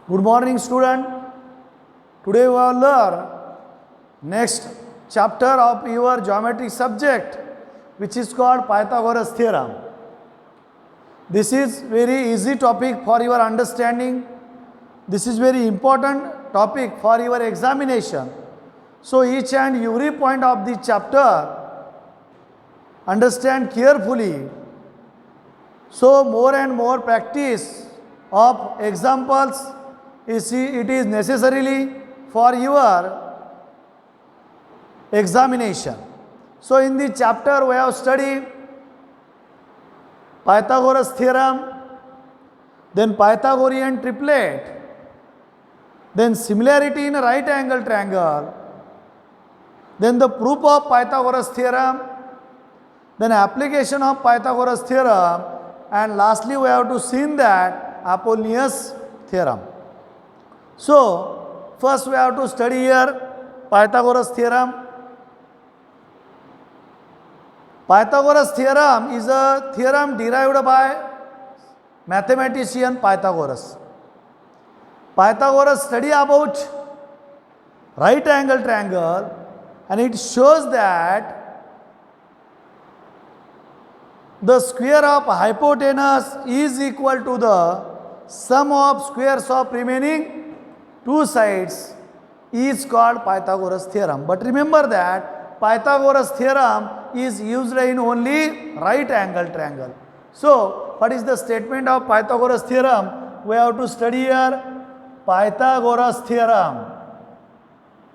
Good morning, student. Today we will learn next chapter of your geometry subject, which is called Pythagoras theorem. This is very easy topic for your understanding. This is very important topic for your examination. So each and every point of the chapter understand carefully. So more and more practice of examples it is necessarily for your examination. So in the chapter we have studied Pythagoras theorem, then Pythagorean triplet, then similarity in a right angle triangle, then the proof of Pythagoras theorem, then application of Pythagoras theorem, and lastly we have to see that Apollonius theorem. So first we have to study here Pythagoras theorem. Pythagoras theorem is a theorem derived by mathematician Pythagoras. Pythagoras study about right angle triangle, and it shows that the square of hypotenuse is equal to the sum of squares of remaining two sides is called Pythagoras theorem. But remember that Pythagoras theorem is used in only right angle triangle. So what is the statement of Pythagoras theorem? We have to study here Pythagoras theorem.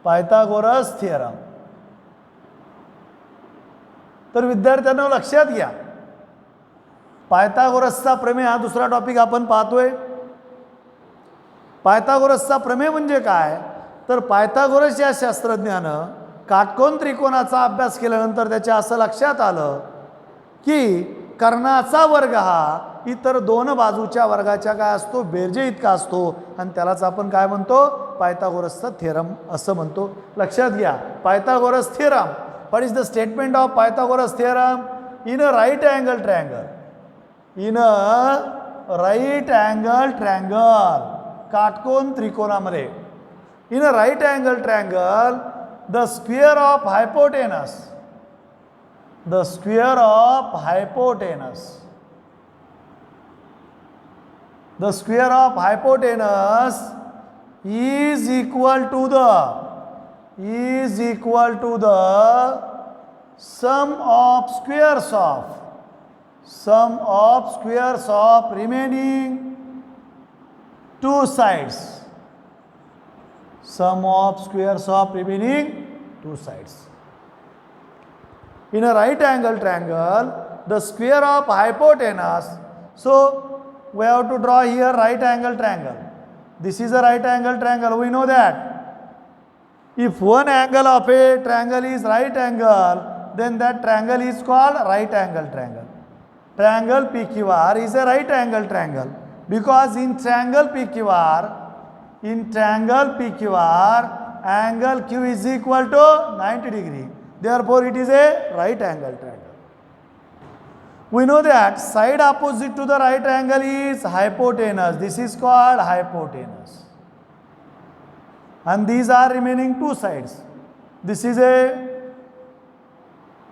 Pythagoras theorem. तर विद्यार्थ्यांनो लक्षात घ्या, पायथागोरसचा प्रमेय हा दुसरा topic आपण पाहतोय. पायथागोरसचा प्रमेय म्हणजे काय, तर पायथागोरस या शास्त्रज्ञानं काटकोन त्रिकोणाचा अभ्यास केल्यानंतर त्याच्या असं लक्षात आलं की कर्णाचा वर्ग हा इतर दोन बाजूच्या वर्गाच्या काय असतो, बेरजे इतका असतो, आणि त्यालाच आपण काय म्हणतो, पायथागोरसचा थेरम असं म्हणतो. लक्षात घ्या, Pythagoras theorem. What is the statement of Pythagoras theorem? In a right angle triangle, in a right angle triangle, काटकोन त्रिकोणामध्ये, in a right angle triangle, the square of hypotenuse, the square of hypotenuse, the square of hypotenuse is equal to the sum of squares of remaining two sides, sum of squares of remaining two sides. In a right angle triangle, the square of hypotenuse, so we have to draw here right angle triangle. This is a right angle triangle. We know that if one angle of a triangle is right angle, then that triangle is called right angle triangle. Triangle PQR is a right angle triangle because in triangle PQR, angle Q is equal to 90 degree. Therefore it is a right angle triangle. We know that side opposite to the right angle is hypotenuse. This is called hypotenuse. And these are remaining two sides. This is a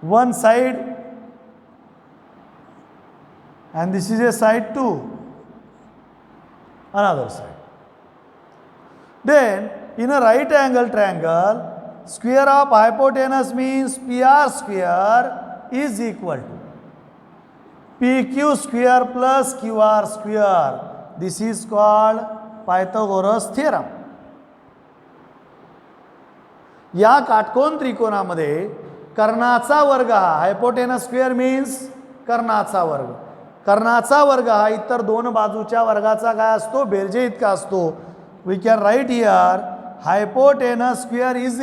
one side and this is a side 2, another side. Then in a right angle triangle, square of hypotenuse means PR square is equal to PQ square plus QR square. This is called Pythagoras theorem. या काटकोन त्रिकोणामध्ये कर्णाचा वर्ग हा, hypotenuse square means कर्णाचा वर्ग, कर्णाचा वर्ग हा इतर दोन बाजूच्या वर्गाचा काय असतो, बेरजे इतका असतो. We can write here hypotenuse square is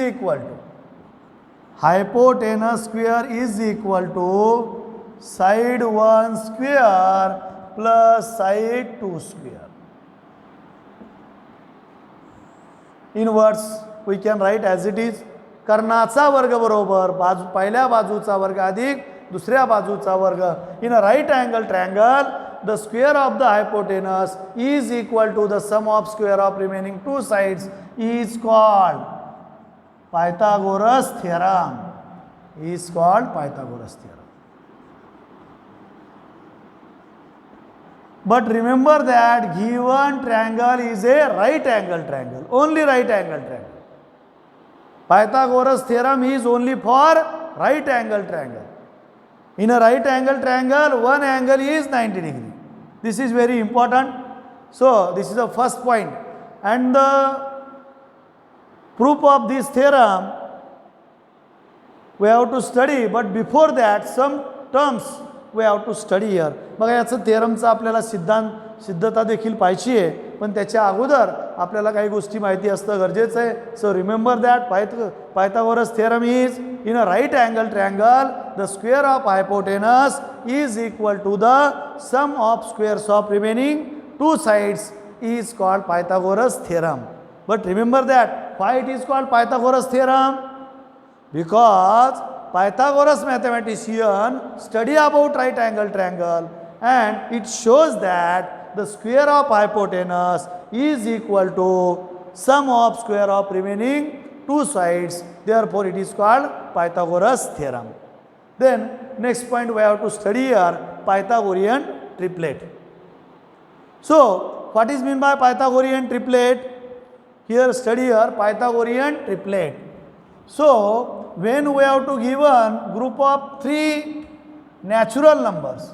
equal to side 1 square plus side 2 square. In words we can write as it is, कर्णाचा वर्ग बरोबर पहिल्या बाजूचा वर्ग अधिक दुसऱ्या बाजूचा वर्ग. In a right angle triangle the square of the hypotenuse is equal to the sum of square of remaining two sides is called Pythagoras theorem. Is called Pythagoras theorem. But remember that given triangle is a right angle triangle, only right angle triangle. Pythagoras theorem is only for right angle triangle. In a right angle triangle, one angle is 90 degree. This is very important. So, this is the first point. And the proof of this theorem we have to study, but before that some terms we have to study here. बघा याचं थेरमचा आपल्याला सिद्धता देखील पाहिजे आहे, पण त्याच्या अगोदर आपल्याला काही गोष्टी माहिती असणं गरजेचं आहे. So remember that Pythagoras theorem is in a right angle triangle the square of hypotenuse is equal to the sum of squares of remaining two sides is called Pythagoras theorem. But remember that why it is called Pythagoras theorem? Because Pythagoras mathematician study about right angle triangle and it shows that the square of hypotenuse is equal to sum of square of remaining two sides. Therefore, it is called Pythagoras theorem. Then next point we have to study here Pythagorean triplet. So, what is meant by Pythagorean triplet? Here study here Pythagorean triplet. So, when we have to given group of three natural numbers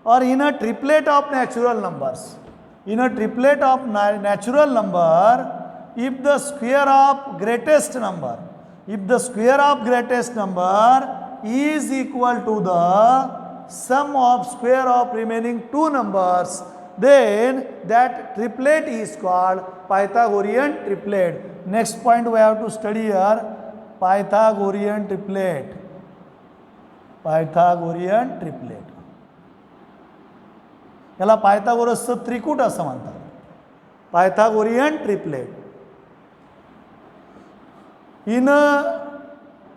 or in a triplet of natural numbers, in a triplet of natural number, if the square of greatest number, is equal to the sum of square of remaining two numbers, then that triplet is called Pythagorean triplet. Next point we have to study here Pythagorean triplet. Pythagorean triplet. याला पायथागोरसचं त्रिकूट असं म्हणतात. Pythagorean triplet. In a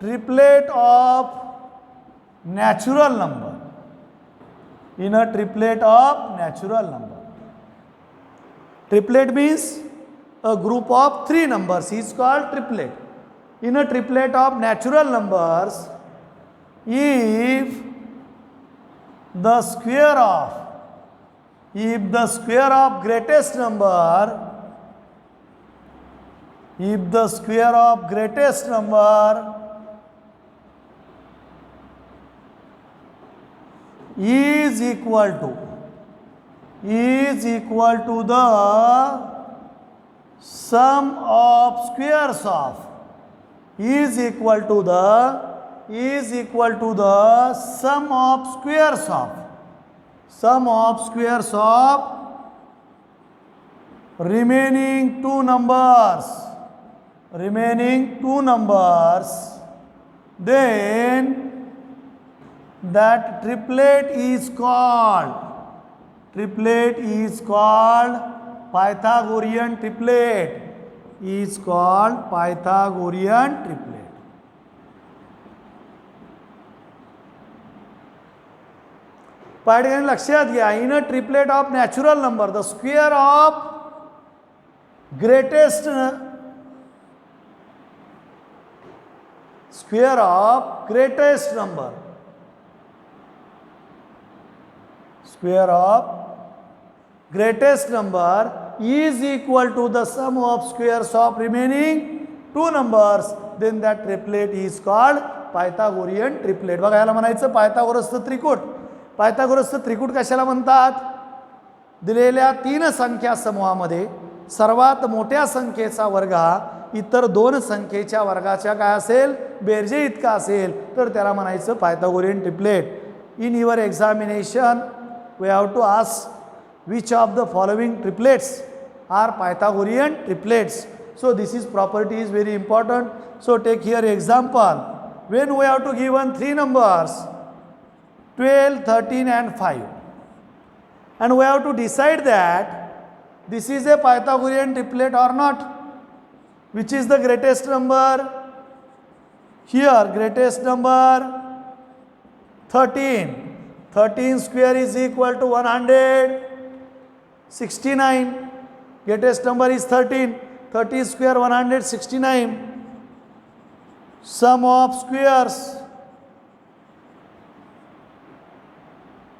triplet of natural number. In a triplet of natural number. Triplet means a group of three numbers is called triplet. In a triplet of natural numbers, if the square of greatest number is equal to the sum of squares of sum of squares of remaining two numbers, then that triplet is called Pythagorean triplet. पाठ्याने लक्षात घ्या in a triplet of natural number the square of greatest number is equal to the sum of squares of remaining two numbers, then that triplet is called Pythagorean triplet. बघा याला म्हणायचं पायथागोरसचं त्रिकूट. पायथागोरसचं त्रिकूट कशाला म्हणतात? दिलेल्या तीन संख्या समूहामध्ये सर्वात मोठ्या संख्येचा वर्ग हा इतर दोन संख्येच्या वर्गाच्या काय असेल बेरजे इतका असेल तर त्याला म्हणायचं Pythagorean triplet. In your examination we have to ask which of the following triplets are Pythagorean triplets. So this is property is very important. So take here example. When we have to given three numbers 12, 13 and 5 and we have to decide that this is a Pythagorean triplet or not. Which is the greatest number? Here greatest number 13 13 square is equal to 169. Greatest number is 13. 30 square 169. Sum of squares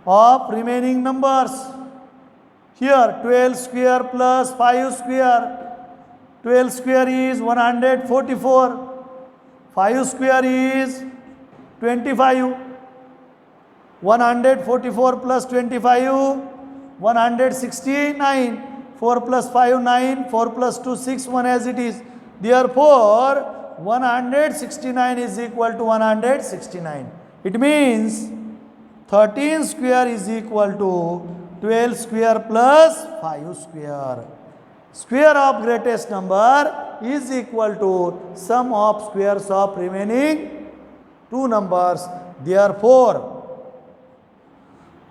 of remaining numbers. Here 12 square plus 5 square. 12 square is 144. 5 square is 25. 144 plus 25, 169. 4 plus 5, 9. 4 plus 2, 6, 1 as it is. Therefore, 169 is equal to 169. It means 13 square is equal to 12 square plus 5 square. Square of greatest number is equal to sum of squares of remaining two numbers. Therefore,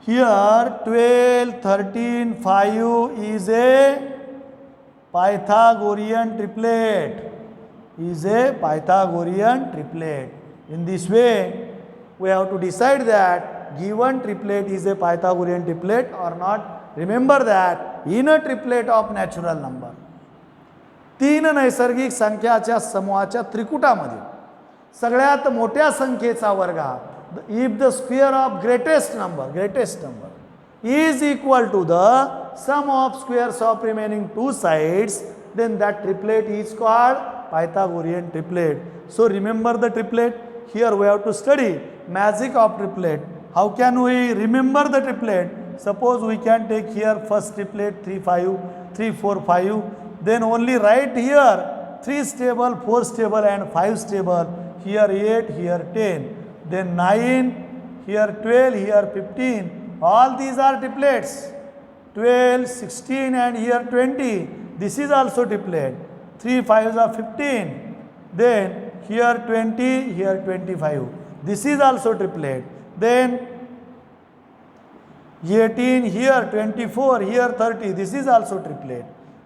here 12, 13, 5 is a Pythagorean triplet. Is a Pythagorean triplet. In this way, we have to decide that given triplet is a Pythagorean triplet or not. Remember that in a triplet of natural number, तीन नैसर्गिक संख्याच्या समूहाच्या त्रिकुटामध्ये सगळ्यात मोठ्या संख्येचा वर्ग हा if the square of greatest number is equal to the sum of squares of remaining two sides, then that triplet is called Pythagorean triplet. So remember the triplet. Here we have to study magic of triplet. How can we remember the triplet? Suppose we can take here first triplet 3 5 3 4 5, then only write here 3 stable, 4 stable and 5 stable. Here 8, here 10, then 9, here 12, here 15. All these are triplets. 12, 16 and here 20. This is also triplet. 3 5s are 15. Then here 20, here 25. This is also triplet. Then 18, here 24, here 30. This is also triplet.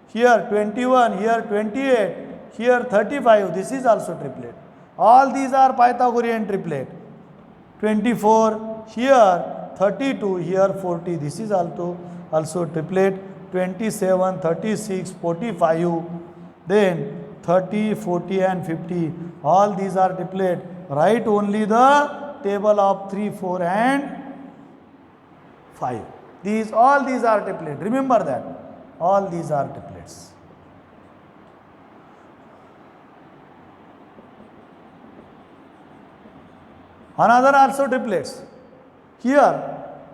Here 21, here 28, here 35. This is also triplet. All these are Pythagorean triplet. 24, here 32, here 40. This is also triplet. 27, 36, 45. Then 30, 40 and 50. All these are triplet. Write only the table of 3, 4 and 5. All these are triplet. Remember that. All these are triplets. Another also triplets. Here,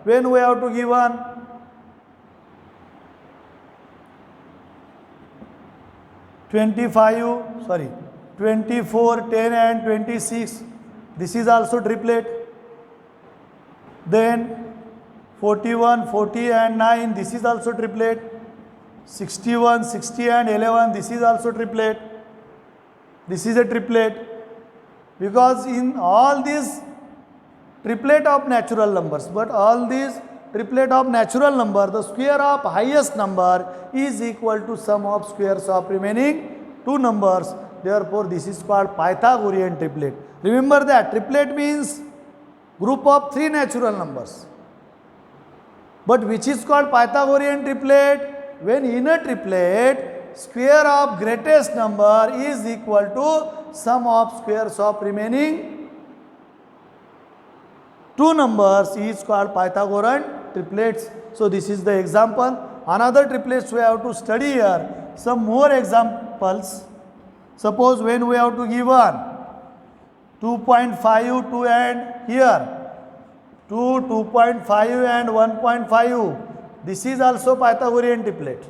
when we have to give one 24, 10 and 26. This is also triplet. Then 41, 40 and 9. This is also triplet. 61, 60 and 11. This is also triplet. This is a triplet. Because in all these triplet of natural numbers, but all these triplet of natural number, the square of highest number is equal to sum of squares of remaining two numbers. Therefore, this is called Pythagorean triplet. Remember that triplet means group of three natural numbers. But which is called Pythagorean triplet? When in a triplet, square of greatest number is equal to sum of squares of remaining two numbers is called Pythagorean triplets. So this is the example. Another triplets we have to study here. Some more examples. Suppose when we have to give one 2.5, 2 and here 2, 2.5 and 1.5. This is also Pythagorean triplet.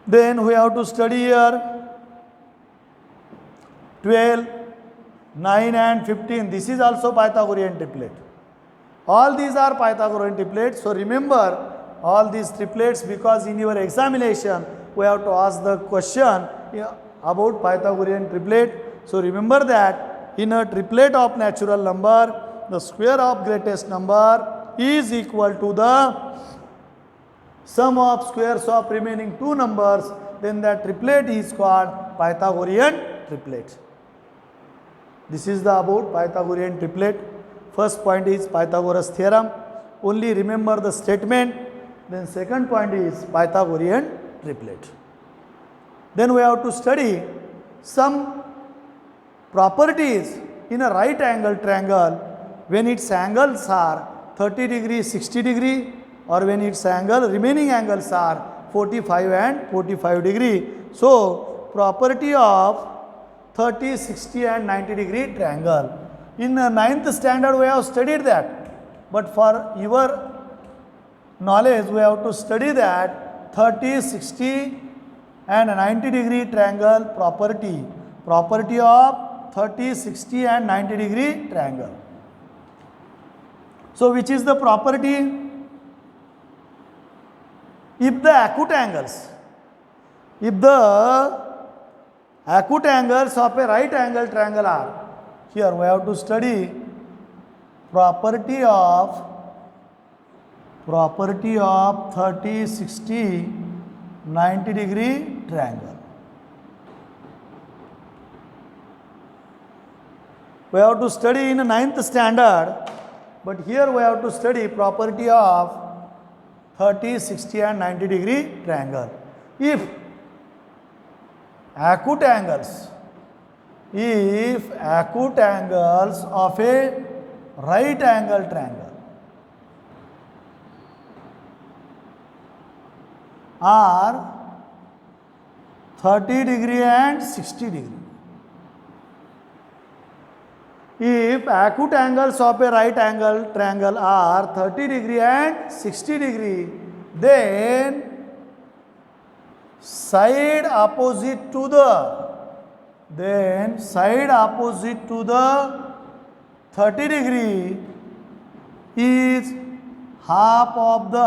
Then we have to study here 12, 9 and 15. This is also Pythagorean triplet. All these are Pythagorean triplets. So remember all these triplets, because in your examination we have to ask the question about Pythagorean triplet. So remember that in a triplet of natural number, the square of greatest number is equal to the sum of squares of remaining two numbers. Then that triplet is called Pythagorean triplet. This is the about Pythagorean triplet. First point is Pythagoras theorem. Only remember the statement. Then second point is Pythagorean triplet. Then we have to study some properties in a right angle triangle when its angles are 30 degree, 60 degree, or when its remaining angles are 45 and 45 degree. So, property of 30, 60 and 90 degree triangle. In 9th standard we have studied that, but for your knowledge we have to study that 30, 60 and 90 degree triangle property of 30, 60 and 90 degree triangle. So, which is the property? If the acute angles of a right angle triangle are, here we have to study property of 30, 60, 90 degree triangle. We have to study in 9th standard, but here we have to study property of 30, 60 and 90 degree triangle. If acute angles of a right angle triangle are 30 degree and 60 degree. If acute angles of a right angle triangle are 30 degree and 60 degree, then side opposite to the 30 degree is half of the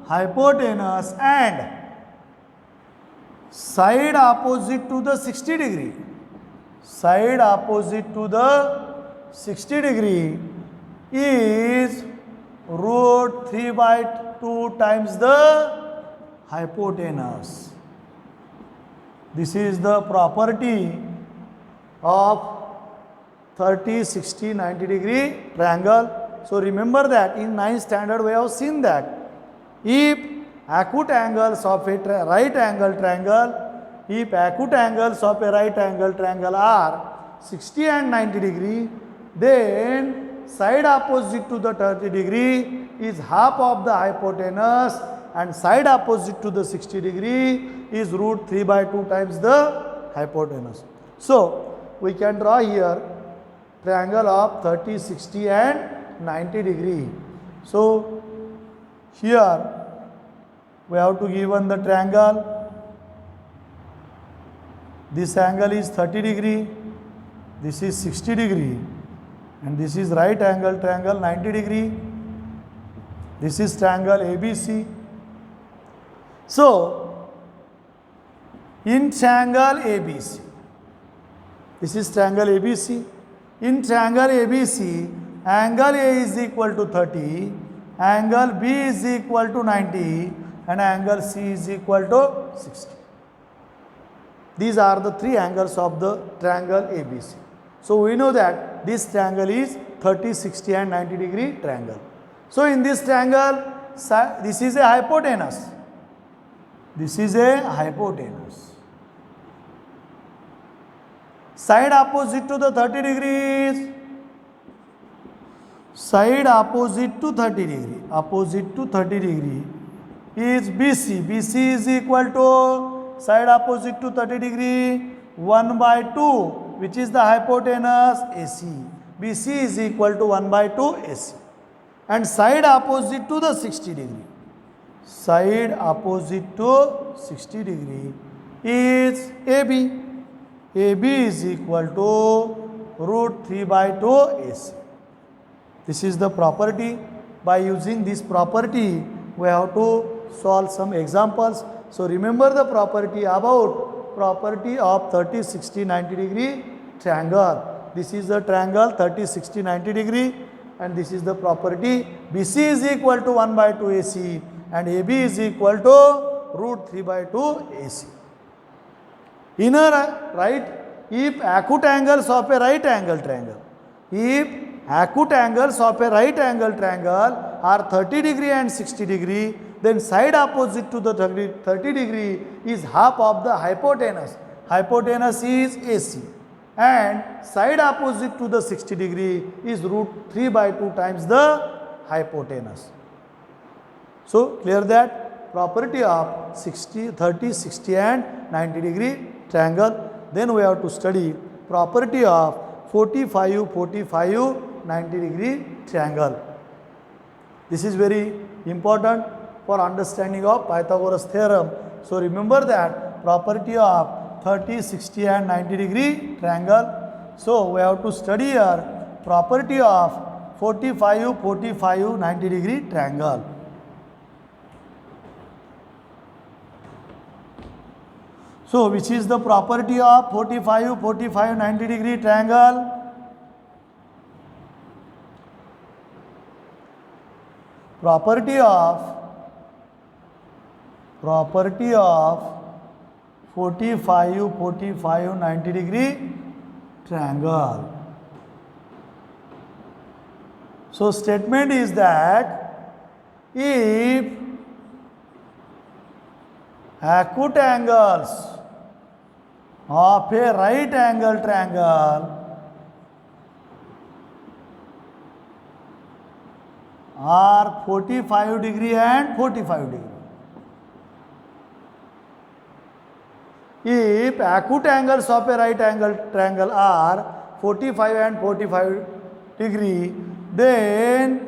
hypotenuse, and side opposite to the 60 degree is root 3 by 2 times the hypotenuse. This is the property of 30, 60, 90 degree triangle. So remember that in 9th standard we have seen that if acute angles of a right angle triangle are 60 and 90 degree, then side opposite to the 30 degree is half of the hypotenuse, and side opposite to the 60 degree is root 3 by 2 times the hypotenuse. So we can draw here triangle of 30, 60 and 90 degree. So here we have to given the triangle. This angle is 30 degree, this is 60 degree, and this is right angle triangle 90 degree. This is triangle ABC. So in triangle ABC, this is triangle ABC. In triangle ABC, angle A is equal to 30, angle B is equal to 90, and angle C is equal to 60. These are the three angles of the triangle ABC. So we know that this triangle is 30, 60 and 90 degree triangle. So in this triangle, this is a hypotenuse. Side opposite to the 30 degrees. Side opposite to 30 degree is BC. BC is equal to side opposite to 30 degree 1 by 2, which is the hypotenuse AC. BC is equal to 1 by 2 AC. And side opposite to the 60 degree. Side opposite to 60 degree is AB. AB is equal to root 3 by 2 AC. This is the property. By using this property, we have to solve some examples. So remember the property about property of 30, 60, 90 degree triangle. This is the triangle 30, 60, 90 degree, and this is the property BC is equal to 1 by 2 AC and AB is equal to root 3 by 2 AC. inner right, if acute angles of a right angle triangle, if acute angles of a right angle triangle are 30 degree and 60 degree, then side opposite to the 30 degree is half of the hypotenuse. Hypotenuse is AC, and side opposite to the 60 degree is root 3 by 2 times the hypotenuse. So clear that property of 60, 30, 60 and 90 degree triangle. Then we have to study property of 45, 45, 90 degree triangle. This is very important for understanding of Pythagoras theorem. So remember that property of 30, 60 and 90 degree triangle. So we have to study here property of 45, 45, 90 degree triangle. So which is the property of 45, 45, 90 degree triangle? Property of 45, 45, 90 degree triangle. So statement is that if acute angles of a right angle triangle are 45 degree and 45 degree. If acute angles of a right angle triangle are 45 and 45 degree, then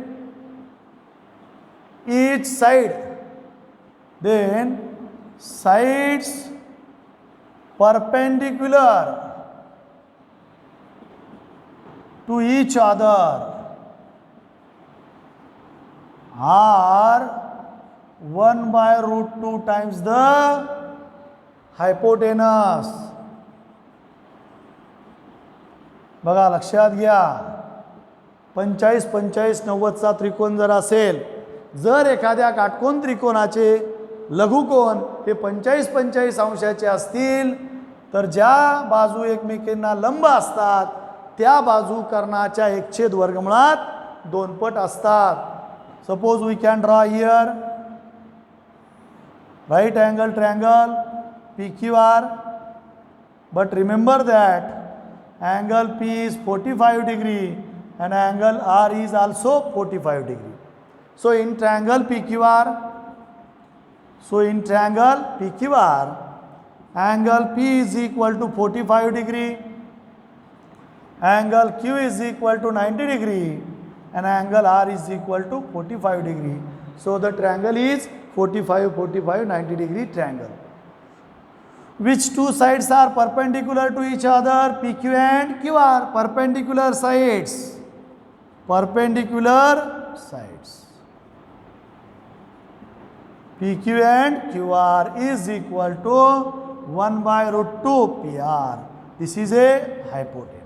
each side, then sides perpendicular to each other are 1 by root 2 times the hypotenuse. बघा लक्षात घ्या 45, 45, 90चा त्रिकोण जर असेल, जर एखाद्या काटकोन त्रिकोणाचे लघुकोन हे 45, 45 अंशाचे असतील, तर ज्या बाजू एकमेकांना लंब असतात त्या बाजू कर्णाच्या 1/वर्गमुळात 2 पट असतात. Suppose we can draw here right angle triangle PQR, but remember that angle P is 45 degree and angle R is also 45 degree. So in triangle PQR, angle P is equal to 45 degree, angle Q is equal to 90 degree, and angle R is equal to 45 degree. So the triangle is 45, 45, 90 degree triangle. Which two sides are perpendicular to each other? PQ and QR, perpendicular sides. Perpendicular sides. PQ and QR is equal to 1 by root 2 PR. This is a hypotenuse.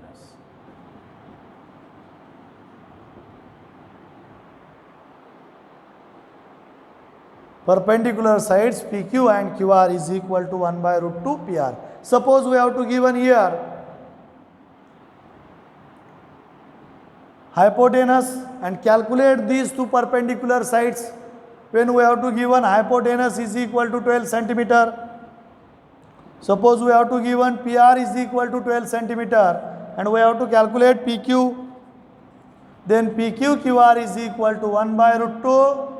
Perpendicular sides PQ and QR is equal to 1 by root 2 PR. Suppose we have to given here hypotenuse and calculate these two perpendicular sides. When we have to given hypotenuse is equal to 12 centimeter. Suppose we have to given PR is equal to 12 centimeter and we have to calculate PQ. Then PQ QR is equal to 1 by root 2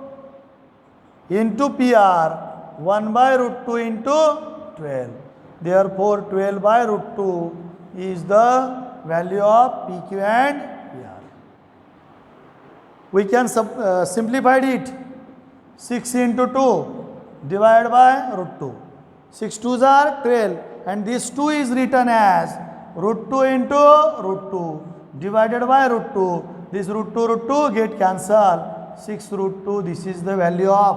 into PR, 1 by root 2 into 12. Therefore 12 by root 2 is the value of PQ and PR. We can simplify it. 6 into 2 divided by root 2. 6 2s are 12 and this 2 is written as root 2 into root 2 divided by root 2. This root 2 get cancelled. 6 root 2, this is the value of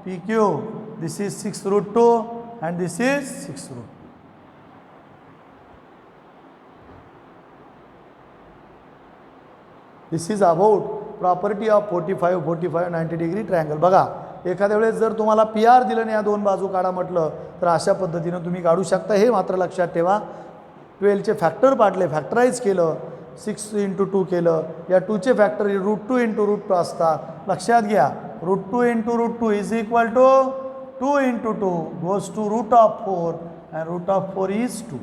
PQ. This is 6 root 2 and this is 6 root 2. This is about property of 45, 45, 90 degree triangle. बघा एखाद्या वेळेस जर तुम्हाला PR दिलं आणि या दोन बाजू काढा म्हटलं तर अशा पद्धतीनं तुम्ही काढू शकता. हे मात्र लक्षात ठेवा. 12चे फॅक्टर पाडले, फॅक्टराईज केलं, 6 × 2 केलं. या 2चे फॅक्टर √2 × √2 असतात. लक्षात घ्या, √2 × √2 is equal to 2 × 2 goes to √4 and √4 is 2.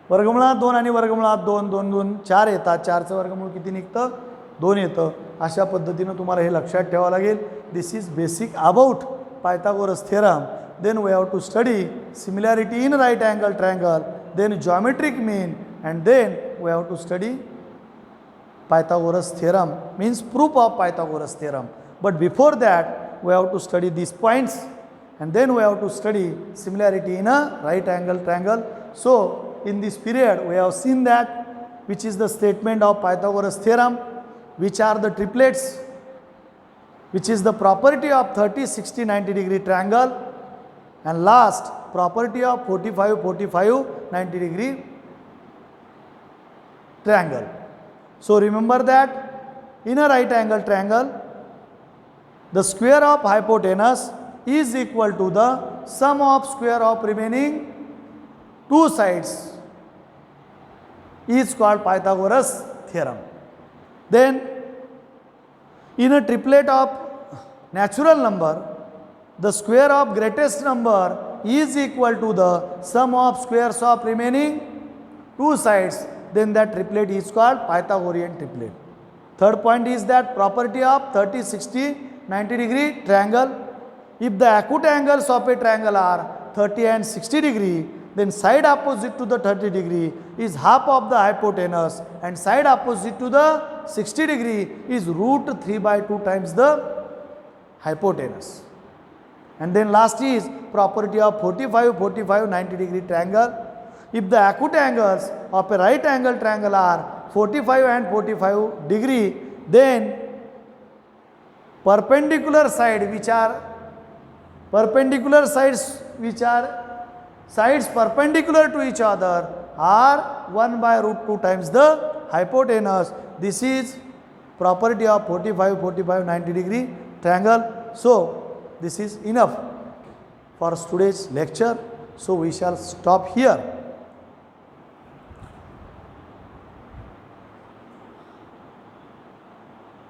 वर्गमुळात 2 आणि वर्गमुळात 2, 2 2 4 येतात. 4चं वर्गमूळ किती निघतं? 2 येतं. अशा पद्धतीनं तुम्हाला हे लक्षात ठेवावं लागेल. This is basic about Pythagoras theorem. Then we have to study similarity in right angle triangle, then geometric mean, and then we have to study Pythagoras theorem, means proof of Pythagoras theorem. But before that we have to study these points, and then we have to study similarity in a right angle triangle. So in this period we have seen that which is the statement of Pythagoras theorem, which are the triplets, which is the property of 30 60 90 degree triangle, and last property of 45 45 90 degree triangle. So remember that in a right angle triangle the square of hypotenuse is equal to the sum of square of remaining two sides is called Pythagoras theorem. Then in a triplet of natural number, the square of greatest number is equal to the sum of squares of remaining two sides, then that triplet is called Pythagorean triplet. Third point is that property of 30 60 90 degree triangle. If the acute angles of a triangle are 30 and 60 degree, then side opposite to the 30 degree is half of the hypotenuse, and side opposite to the 60 degree is √3/2 times the hypotenuse. And then last is property of 45 45 90 degree triangle. If the acute angles of a right angle triangle are 45 and 45 degree, then perpendicular sides which are sides perpendicular to each other are 1/√2 times the hypotenuse. This is property of 45 45 90 degree triangle. So this is enough for today's lecture. So we shall stop here.